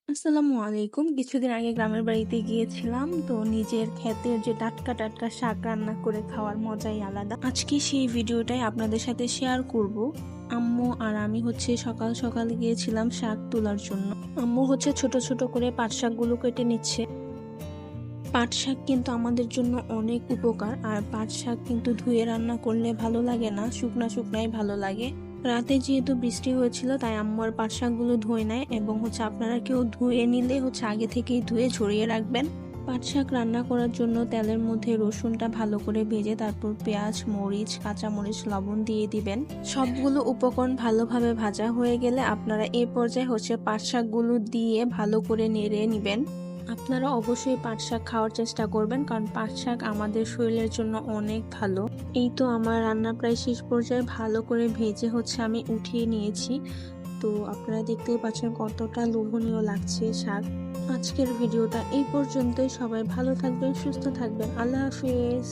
আসসালামু আলাইকুম। কিছুদিন আগে গ্রামের বাড়িতে গিয়েছিলাম। তো নিজের ক্ষেতের যে টাটকা টাটকা শাক রান্না করে খাওয়ার মজাই আলাদা। আজকে সেই ভিডিওটাই আপনাদের সাথে শেয়ার করব। আম্মু আর আমি সকাল সকাল গিয়েছিলাম শাক তোলার জন্য। আম্মু ছোট ছোট করে পাট শাকগুলো কেটে নিচ্ছে। পাট শাক কিন্তু আমাদের জন্য অনেক উপকার, আর পাট শাক কিন্তু ধুয়ে রান্না করলে ভালো লাগে না, শুকনা শুকনাই ভালো লাগে। রাতে যেহেতু বৃষ্টি হয়েছিল তাই আম্মুর পাট শাকগুলো ধুয়ে নেয়, এবং আপনারা কেউ ধুয়ে নিলে আগে থেকেই ধুয়ে ঝরিয়ে রাখবেন। পাট শাক রান্না করার জন্য তেলের মধ্যে রসুনটা ভালো করে ভেজে তারপর পেঁয়াজ, মরিচ, কাঁচামরিচ, লবণ দিয়ে দিবেন। সবগুলো উপকরণ ভালোভাবে ভাজা হয়ে গেলে আপনারা এই পর্যায়ে পাট শাকগুলো দিয়ে ভালো করে নেড়ে নিবেন। আপনারা অবশ্যই পাট শাক খাওয়ার চেষ্টা করবেন, কারণ পাট শাক আমাদের শরীরের জন্য অনেক ভালো। এই তো আমার রান্না প্রায় শেষ পর্যায়ে ভালো করে ভেজে আমি উঠিয়ে নিয়েছি। তো আপনারা দেখতেই পাচ্ছেন কতটা লোভনীয় লাগছে শাক। আজকের ভিডিওটা এই পর্যন্তই। সবাই ভালো থাকবেন, সুস্থ থাকবেন। আল্লাহ হাফিজ।